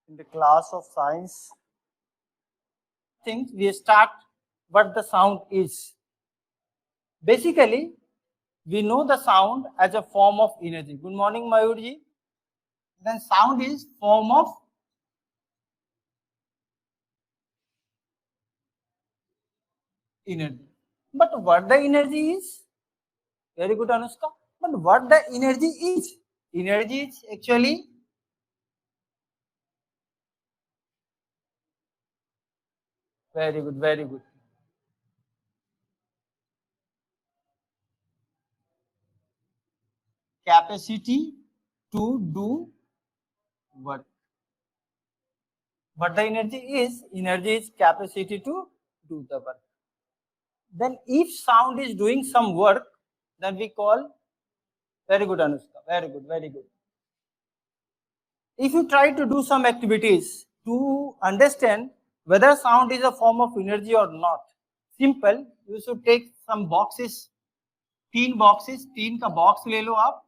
in the class of science things, we start what the sound is. Basically, we know the sound as a form of energy. Good morning, Mayur ji. Then sound is form of energy. But what the energy is? Very good, Anushka. But what the energy is? Energy is actually very good, very good. Capacity to do work. What the energy is? Energy is capacity to do the work. Then if sound is doing some work, then we call, very good Anushka, very good, very good. If you try to do some activities to understand whether sound is a form of energy or not, simple, you should take some boxes, 3 boxes, 3 का box ले लो आप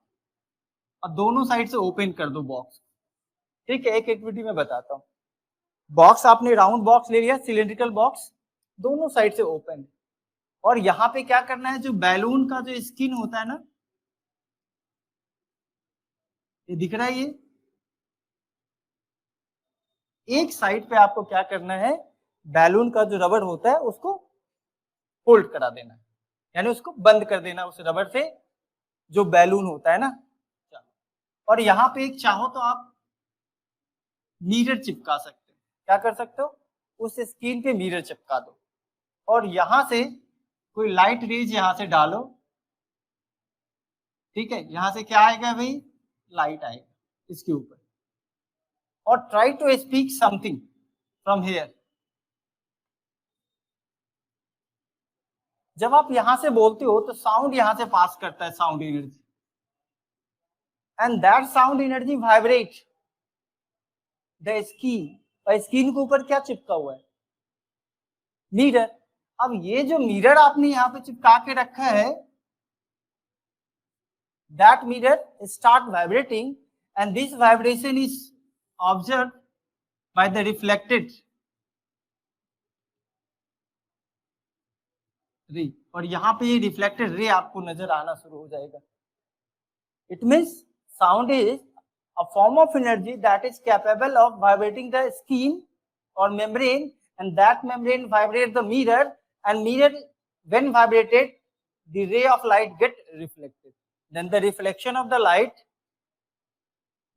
और दोनों side से open कर दो box. ठीक है, एक एक्टिविटी में बताता हूँ. बॉक्स आपने राउंड बॉक्स ले लिया, सिलेंड्रिकल बॉक्स, दोनों साइड से ओपन, और यहाँ पे क्या करना है, जो बैलून का जो स्किन होता है ना, ये दिख रहा है, ये एक साइड पे आपको क्या करना है, बैलून का जो रबर होता है उसको फोल्ड करा देना है, यानी उसको बंद कर देना उस रबर से जो बैलून होता है ना. और यहाँ पे एक चाहो तो आप मिरर चिपका सकते हो. क्या कर सकते हो, उस स्क्रीन पे मिरर चिपका दो और यहाँ से कोई लाइट रेज यहाँ से डालो. ठीक है, यहाँ से क्या आएगा भाई, लाइट आएगा इसके ऊपर. और try to speak something from here. जब आप यहां से बोलते हो तो साउंड यहां से पास करता है, sound energy, and that sound energy vibrate the screen. और स्क्रीन के ऊपर क्या चिपका हुआ है, मिरर. अब ये जो मिरर आपने यहाँ पे चिपका के रखा है, that mirror start vibrating and this vibration is observe by the reflected ray. और यहाँ पे ये रिफ्लेक्टेड रे आपको नजर आना शुरू हो जाएगा. It means sound is a form of energy that is capable of vibrating the skin or membrane, and that membrane vibrates the mirror, and mirror when vibrated the ray of light get reflected. Then the reflection of the light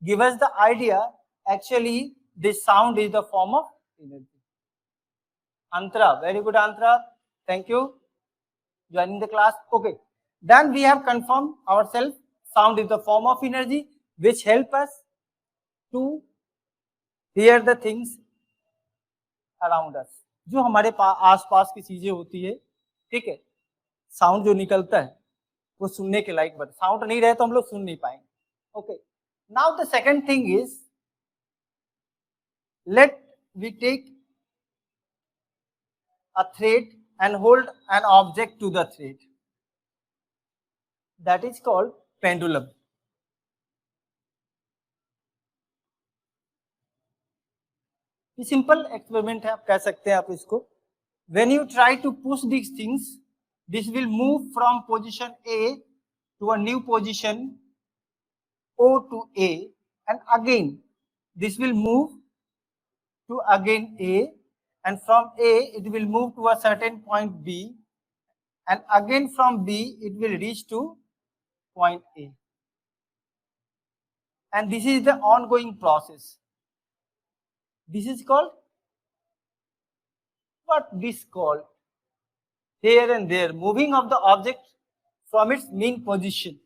give us the idea actually this sound is the form of energy. Antara, very good Antara, thank you joining the class. Okay, then we have confirmed ourselves sound is the form of energy which help us to hear the things around us. जो हमारे आसपास की चीजें होती है, ठीक है, sound जो निकलता है वो सुनने के लायक, बट साउंड नहीं रहे तो हम लोग सुन नहीं पाएंगे. Okay, now the second thing is, let we take a thread and hold an object to the thread. That is called pendulum. ये सिंपल एक्सपेरिमेंट है, आप कह सकते हैं आप इसको. When you try to push these things, this will move from position A to a new position O to A, and again this will move to again A, and from A it will move to a certain point B, and again from B it will reach to point A, and this is the ongoing process. This is called, what this called, here and there, moving of the object from its mean position.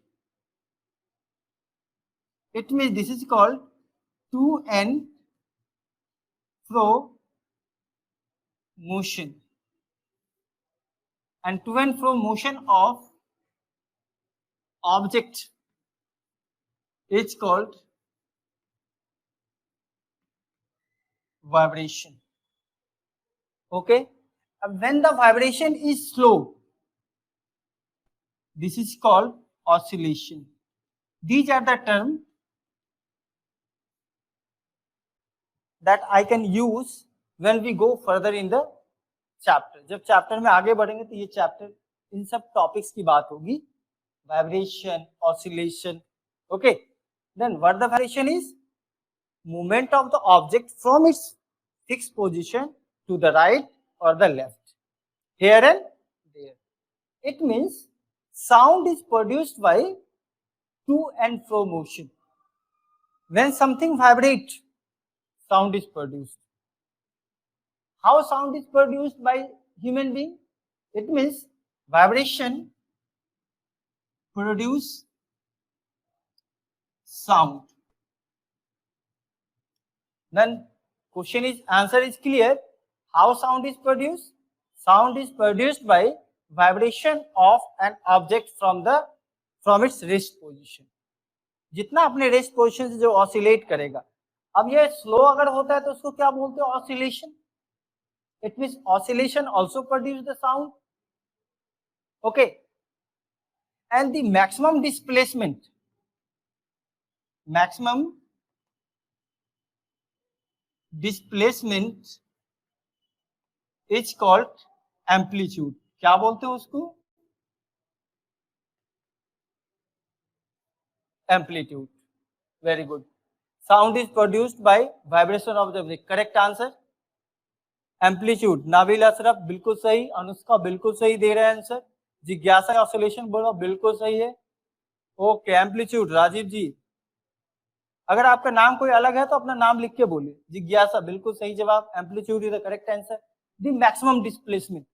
It means this is called to and fro motion, and to and fro motion of object is called vibration. Okay, when the vibration is slow, this is called oscillation. These are the terms that I can use when we go further in the chapter. जब chapter में आगे बढ़ेंगे तो ये chapter in सब topics की बात होगी. Vibration, oscillation. Okay. Then what the vibration is? Movement of the object from its fixed position to the right or the left, here and there. It means sound is produced by to and fro motion. When something vibrates, sound is produced. How sound is produced by human being? It means vibration produce sound. Then question is, answer is clear. How sound is produced? Sound is produced by vibration of an object from its rest position. जितना अपने rest position से जो oscillate करेगा. अब ये slow अगर होता है तो उसको क्या बोलते हैं? Oscillation. It means oscillation also produce the sound. Okay. And the maximum displacement is called amplitude. क्या बोलते हैं उसको? Amplitude. Very good. Sound is produced by vibration of the object. Correct answer. Amplitude. Nabil Ashraf बिल्कुल सही. अनुष्का बिल्कुल सही दे रहे हैं आंसर. जिज्ञासा ऑसिलेशन बोला बिल्कुल सही है. ओके. एम्पलीट्यूड राजीव जी. अगर आपका नाम कोई अलग है तो अपना नाम लिख के बोलिए. जिज्ञासा बिल्कुल सही जवाब. Amplitude is the correct answer. The maximum displacement.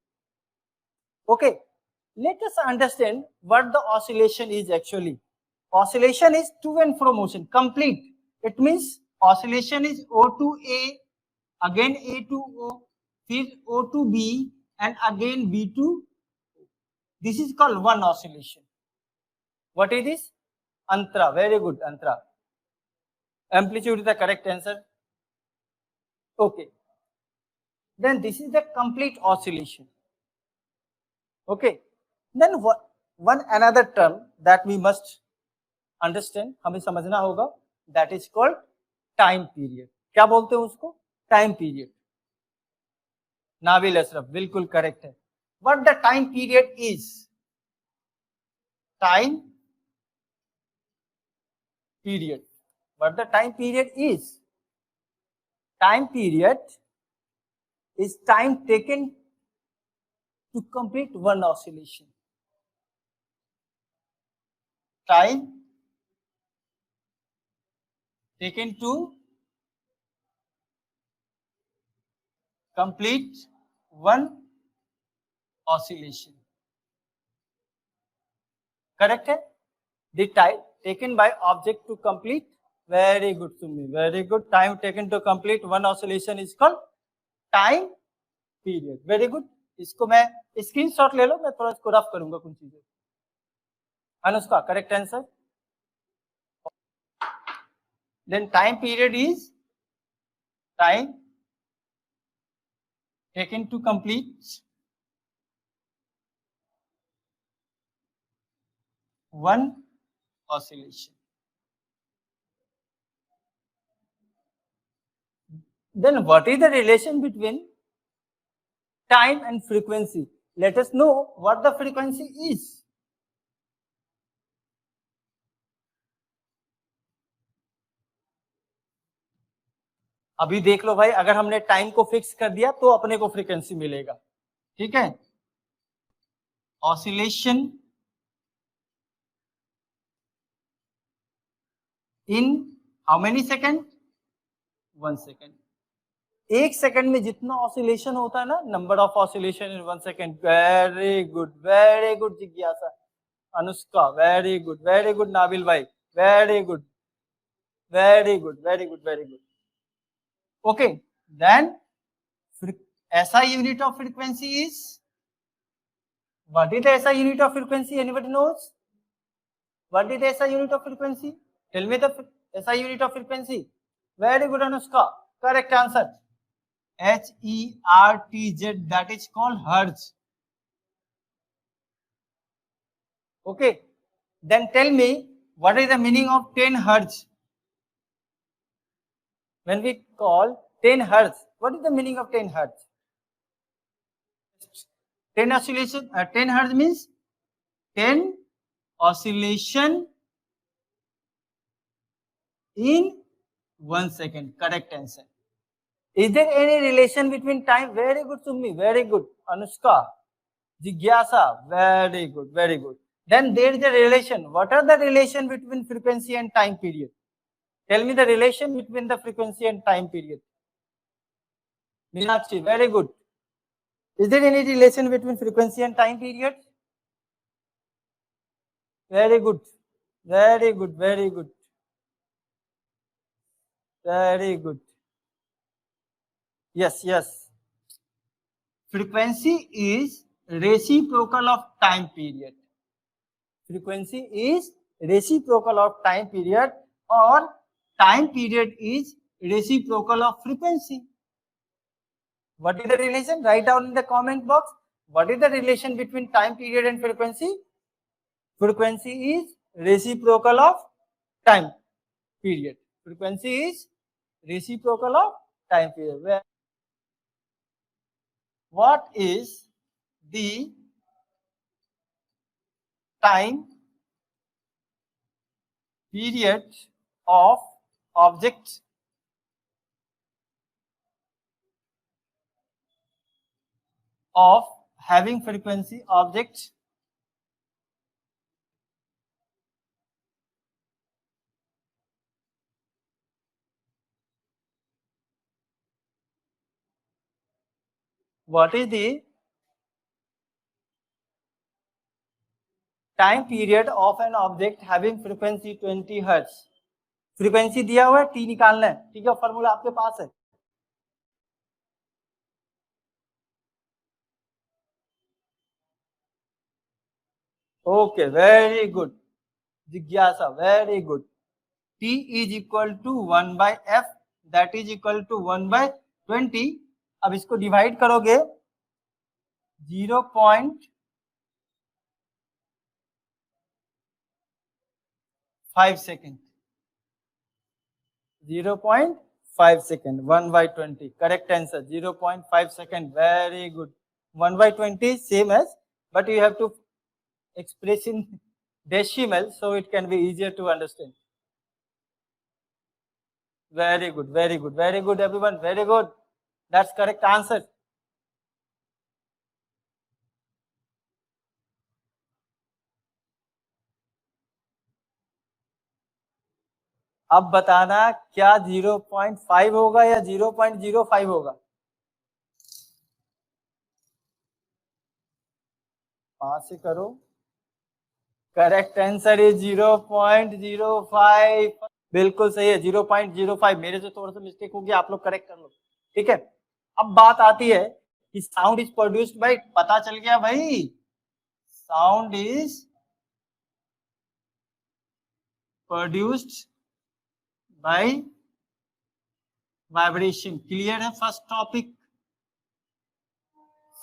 Okay. Let us understand what the oscillation is actually. Oscillation is to and fro motion, complete. It means oscillation is O to A, again A to O, फिर O to B, and again B to O. This is called one oscillation. What is this? Antara. Very good, Antara. Amplitude is the correct answer. Okay. Then this is the complete oscillation. Okay. Then one another term that we must understand, हमें समझना होगा, that is called time period. क्या बोलते हैं उसको? Time period. Nabil Ashraf बिल्कुल correct है. What the time period is? Time period. What the time period is? Time period is time taken to complete one oscillation. Time taken to complete one oscillation. Correct है? The time taken by object to complete. Very good, Sumi. Very good. Time taken to complete one oscillation is called time period. Very good. इसको मैं screenshot ले लो, मैं थोड़ा इसको rough करूंगा कुछ चीजें. Anushka correct answer. Then time period is time taken to complete one oscillation. Then what is the relation between time and frequency? Let us know what the frequency is. अभी देख लो भाई, अगर हमने टाइम को फिक्स कर दिया तो अपने को फ्रीक्वेंसी मिलेगा. ठीक है. Oscillation in how many second? 1 second. 1 second में जितना ऑसिलेशन होता है ना, number of oscillation in 1 second. Very good जिज्ञासा. Anushka very good. नाबिल भाई very good. Okay, then SI unit of frequency is? What is the SI unit of frequency? Anybody knows? What is the SI unit of frequency? Tell me the SI unit of frequency. Very good, Anushka. Correct answer. HERTZ. That is called hertz. Okay. Then tell me, what is the meaning of 10 hertz? When we call 10 hertz. What is the meaning of 10 hertz? 10 oscillation, 10 hertz means 10 oscillation in 1 second. Correct answer. Is there any relation between time? Very good, Summi. Very good. Anushka. Jigyasa. Very good. Very good. Then there is a relation. What are the relation between frequency and time period? Tell me the relation between the frequency and time period. Meenakshi. Very good. Is there any relation between frequency and time period? Very good. Very good. Very good. Very good. Yes, yes. Frequency is reciprocal of time period. Frequency is reciprocal of time period, or time period is reciprocal of frequency. What is the relation? Write down in the comment box. What is the relation between time period and frequency? Frequency is reciprocal of time period. Frequency is reciprocal of time period. What is the time period of object of having frequency object what is the time period of an object having frequency 20 hertz? Frequency दिया हुआ है, T निकालना है, ठीक है, formula आपके पास है. Okay, very good जिज्ञासा, very good. T is equal to 1 by F, that is equal to 1 by 20. अब इसको डिवाइड करोगे 0.5 second. 0.5 second. 1 by 20. Correct answer. 0.5 second. Very good. 1 by 20 same as, but you have to express in decimal, so it can be easier to understand. Very good. Very good. Very good, everyone. Very good. That's correct answer. अब बताना क्या 0.5 होगा या 0.05 होगा? 5 से करो. Correct answer is 0.05. बिल्कुल सही है, 0.05. मेरे से थोड़ा सा मिस्टेक हो गया, आप लोग करेक्ट कर लो, ठीक है. अब बात आती है कि साउंड इज प्रोड्यूस्ड बाय, पता चल गया भाई, sound is produced by vibration. Clear है first topic?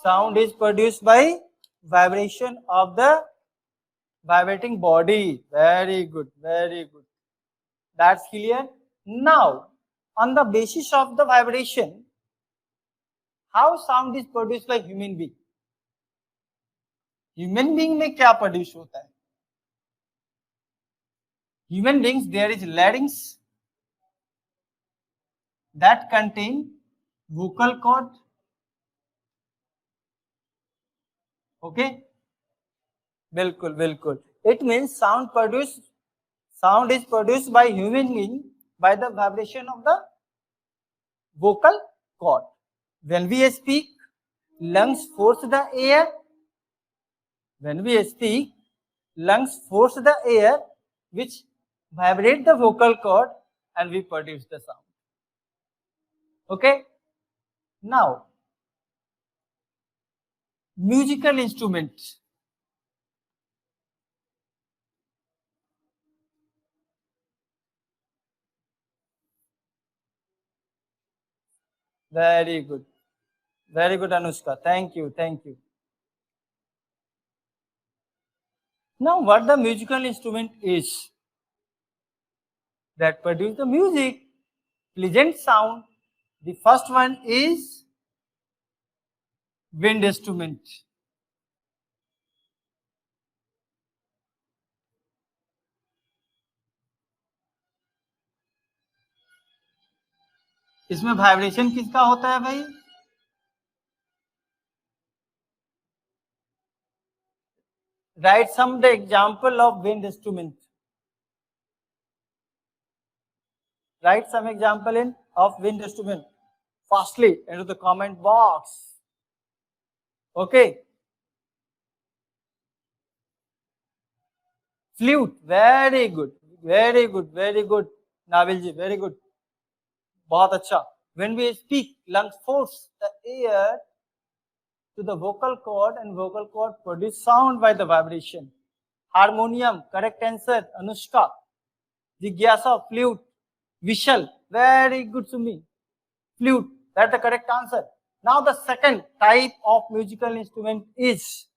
Sound is produced by vibration of the vibrating body. Very good, very good. That's clear. Now, on the basis of the vibration, how sound is produced by human being? Human being में क्या produce होता है? Human beings, there is larynx that contain vocal cord. Okay. बिल्कुल बिल्कुल. It means sound is produced by human being by the vibration of the vocal cord. When we speak, lungs force the air. When we speak, lungs force the air which vibrate the vocal cord and we produce the sound. Okay. Now, musical instruments. Very good. Very good, Anushka. Thank you. Thank you. Now, what the musical instrument is that produce the music, pleasant sound, The first one is wind instrument. इसमें vibration किसका होता है भाई? Write some the example of wind instrument. Write some example of wind instrument fastly into the comment box. Okay. Flute, very good, very good, very good. Nabil ji, very good. बहुत अच्छा. When we speak, lungs force the air to the vocal cord and vocal cord produce sound by the vibration. Harmonium, correct answer, Anushka. Jigyasa, flute. Vishal, very good to me. Flute, that's the correct answer. Now the second type of musical instrument is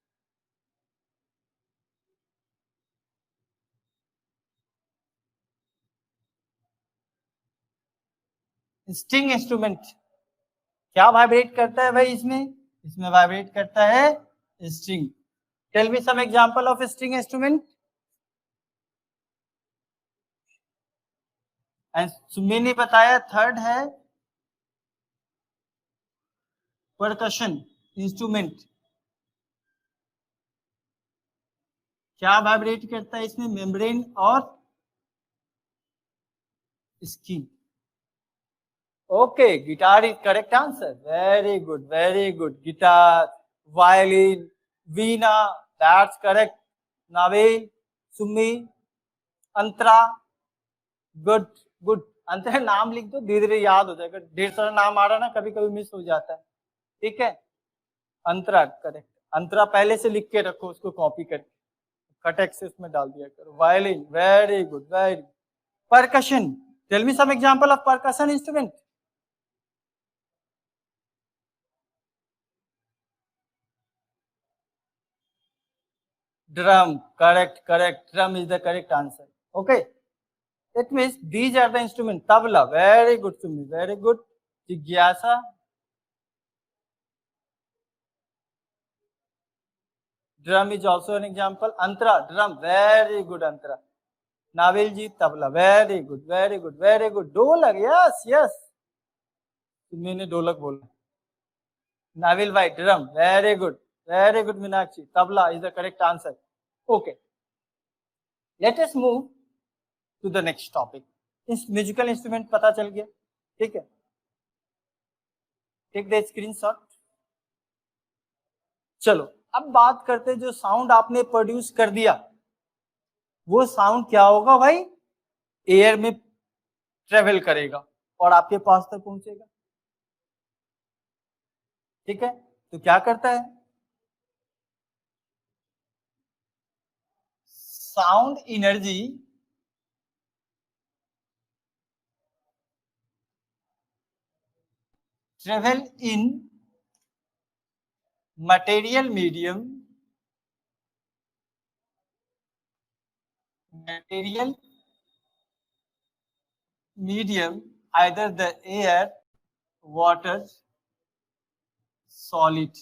string instrument. क्या vibrate करता है भाई इसमें? इसमें vibrate करता है string. Tell me some example of string instrument. And Sumi ने बताया थर्ड है परकशन इंस्ट्रूमेंट. क्या वाइब्रेट करता है इसमें? मेम्ब्रेन और skin. Okay, guitar is correct answer. Very good, very good. Guitar, violin, veena, that's correct. Nabil, Sumi, Antra, good, good. अंतरा नाम लिख दो, धीरे धीरे याद हो जाएगा. ढेर सारा नाम आ रहा ना, कभी कभी मिस हो जाता है. ठीक है, अंतरा करेक्ट. अंतरा पहले से लिख के रखो, उसको कॉपी करके कट एक्सेस में डाल दिया करो. Violin, very good, very. Percussion, tell me some example of percussion instrument. Drum, correct, correct. Drum is the correct answer. Okay. It means these are the instruments. Tabla, very good to me, very good. Jigyasa. Drum is also an example. Antara, drum, very good Antara. Nabil ji, tabla, very good, very good, very good. Dolak, yes, yes. मैंने ढोलक बोला. Nabil bhai, drum, very good. Very good, Meenakshi. Tabla is the correct answer. Okay. Let us move to the next topic. इस musical instrument पता चल गया. ठीक है. Take the screenshot. चलो अब बात करते हैं, जो साउंड आपने प्रोड्यूस कर दिया वो साउंड क्या होगा भाई? एयर में ट्रेवल करेगा और आपके पास तक पहुंचेगा. ठीक है, तो क्या करता है? Sound energy travel in material medium either the air, water, solid.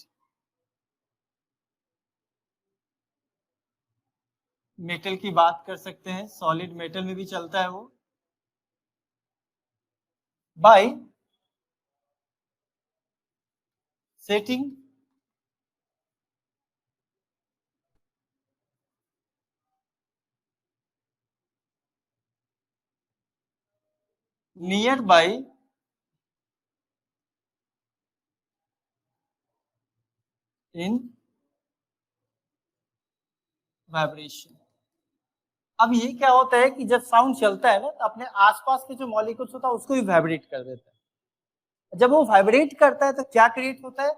Metal की बात कर सकते हैं, सॉलिड मेटल में भी चलता है वो. Bye setting nearby in vibration. अब ये क्या होता है कि जब साउंड चलता है ना, तो अपने आसपास के जो मॉलिक्यूल्स होता है उसको भी वाइब्रेट कर देता है. जब वो वाइब्रेट करता है तो क्या क्रिएट होता है?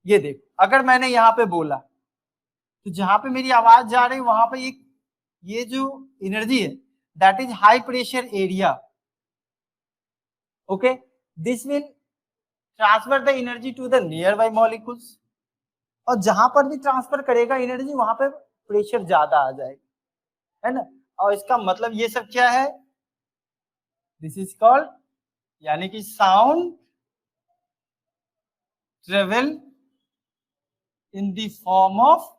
ये देखो, अगर मैंने यहाँ पे बोला तो जहां पे मेरी आवाज जा रही है वहां पे एक ये जो एनर्जी है that is high pressure area. Okay, this will transfer the energy to the nearby molecules. और जहां पर भी ट्रांसफर करेगा एनर्जी वहां पे प्रेशर ज्यादा आ जाएगा, है ना. और इसका मतलब ये सब क्या है? दिस इज कॉल्ड यानी कि sound travel in the form of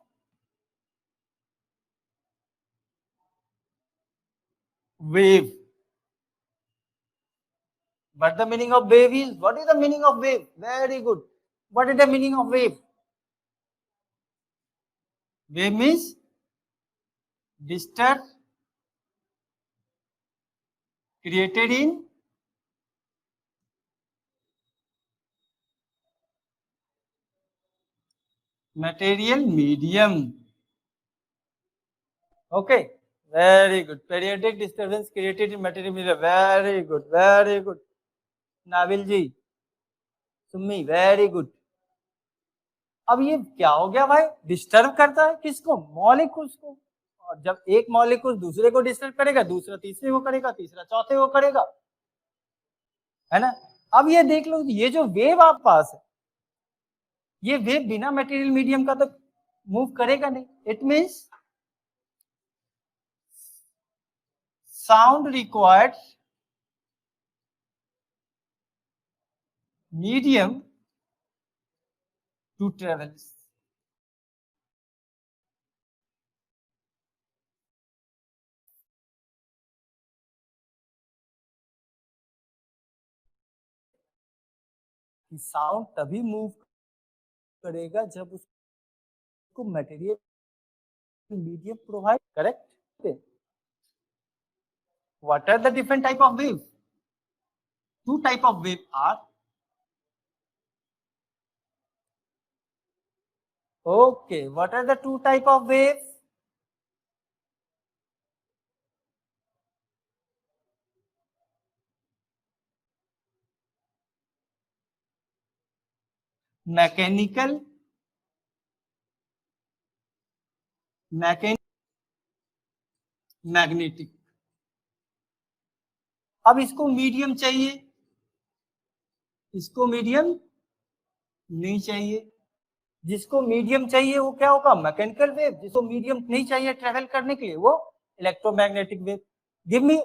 wave. But the meaning of wave is, what is the meaning of wave? Very good. What is the meaning of wave? Wave means disturbance created in material medium. Okay, very good. Periodic disturbance created in material medium. Very good, very good. नाविल ji, Summi, very good. अब ये क्या हो गया भाई? Disturb करता है किसको? Molecules को. और जब एक मॉलिक्यूल दूसरे को डिस्टर्ब करेगा, दूसरा तीसरे को करेगा, तीसरा चौथे को करेगा, है ना. अब ये देख लो, ये जो वेव आप पास है, ये वेव बिना मटेरियल मीडियम का तो मूव करेगा नहीं. It means sound required medium to travel. Sound तभी मूव करेगा जब उसको material medium provide. Correct. What are the different type of wave? Two type of wave are. Okay, what are the two type of waves? Mechanical, magnetic. अब इसको medium चाहिए, इसको medium नहीं चाहिए. जिसको मीडियम चाहिए वो क्या होगा? Mechanical wave. जिसको मीडियम नहीं चाहिए ट्रेवल करने के लिए, वो electromagnetic wave. Give me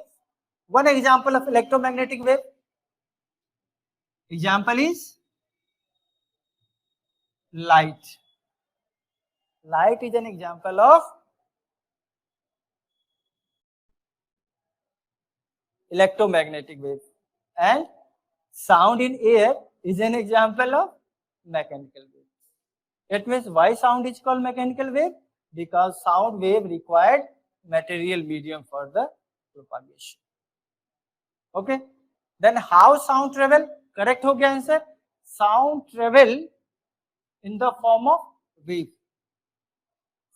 one example of electromagnetic wave. Example is light. Light is an example of electromagnetic wave, and sound in air is an example of mechanical wave. It means why sound is called mechanical wave? Because sound wave required material medium for the propagation. Okay, then how sound travel? Correct हो गया answer. Sound travel in the form of wave.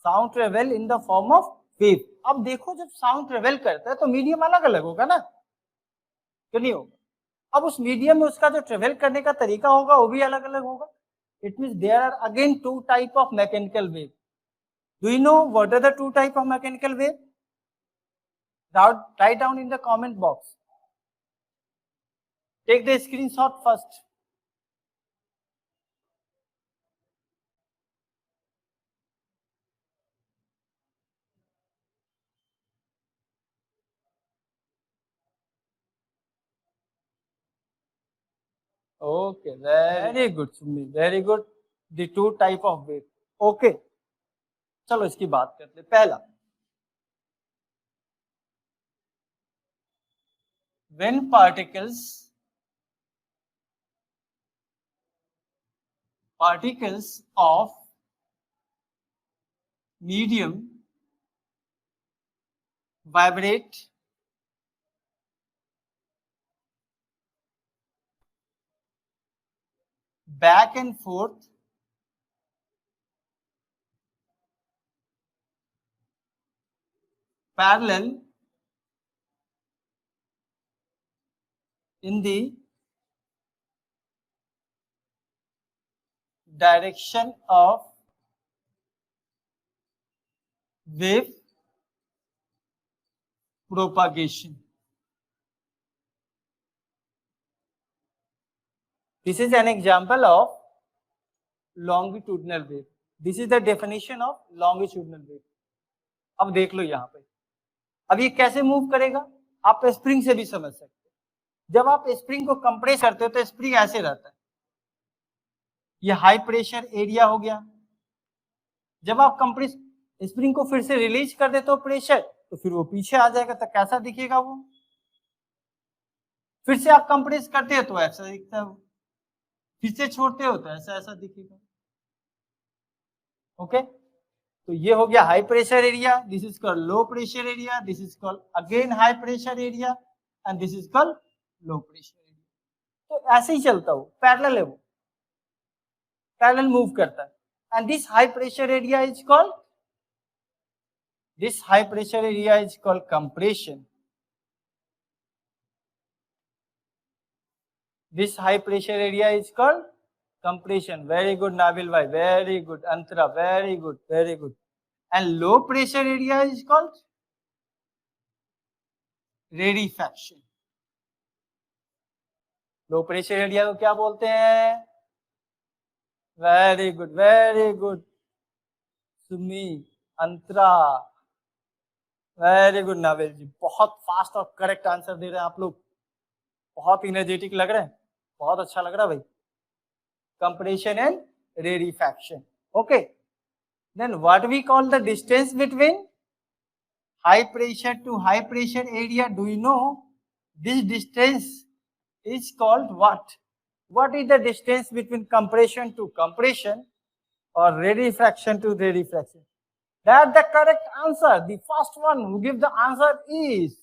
Sound travel in the form of wave. अब देखो, जब sound travel करता है तो medium अलग अलग होगा ना, क्यों नहीं होगा? अब उस मीडियम में उसका जो ट्रेवल करने का तरीका होगा वो भी अलग अलग होगा. It means there are again two type of mechanical wave. Do you know what are the two type of mechanical wave? Write down in the comment box. Take the screenshot first. Okay, very good, Summi. Very good. The two type of wave. Okay. चलो इसकी बात करते. पहला, when particles of medium vibrate back and forth parallel in the direction of wave propagation. This is an example of longitudinal wave. This is the definition of longitudinal wave. अब देख लो यहाँ पे, अब ये कैसे मूव करेगा आप स्प्रिंग से भी समझ सकते हैं. जब आप स्प्रिंग को कंप्रेस करते हो तो स्प्रिंग ऐसे रहता है, ये हाई प्रेशर एरिया हो गया। जब आप कंप्रेस स्प्रिंग को फिर से रिलीज कर देते हो प्रेशर, तो फिर वो पीछे आ जाएगा, तो कैसा दिखेगा वो? फिर से आप कंप्रेस करते हो तो ऐसा दिखता है, फिर से छोड़ते हो तो ऐसा ऐसा दिखेगा। ओके, तो ये हो गया high pressure area, this is called low pressure area, this is called again high pressure area and this is called low pressure area. तो ऐसे ही चलता हो, पैरेलल है, वो पैरेलल मूव करता है। And this high pressure area is called, this high pressure area is called compression. This high pressure area is called compression. Very good, Nabil bhai, very good. Antara, very good, very good. And low pressure area is called rarefaction. Low pressure area को क्या बोलते हैं? Very good, very good. Sumi, Antara, very good Naval ji, बहुत fast और correct answer दे रहे हैं आप लोग, बहुत इनर्जेटिक लग रहे हैं, बहुत अच्छा लग रहा है भाई। Compression and rarefaction. Okay, then what we call the distance between high pressure to high pressure area? Do you know this distance is called what? What is the distance between compression to compression or rarefaction to rarefaction? That's the correct answer. The first one who give the answer is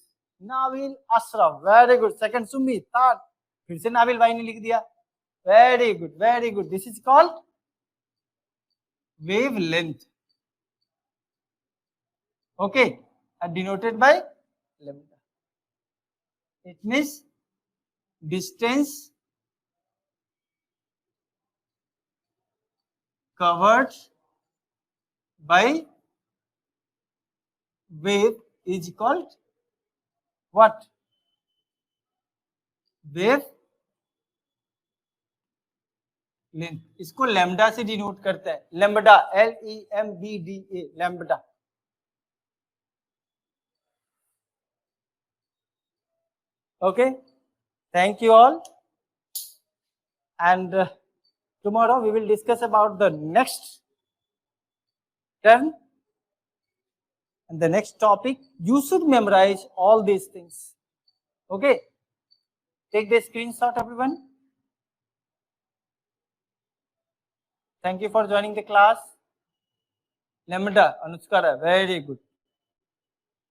Nabil Ashraf. Very good. Second Sumit. Third, फिर से नाबिल भाई ने लिख दिया। Very good, very good. This is called wavelength. Okay, and denoted by lambda. It means distance covered by wave is called what? Wave length. इसको lambda से denote करते हैं, lambda, LEMBDA, lambda. Okay, thank you all, and tomorrow we will discuss about the next term and the next topic. You should memorize all these things. Okay, take the screenshot everyone. Thank you for joining the class. Lambda, Anushkara, very good.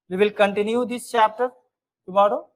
We will continue this chapter tomorrow.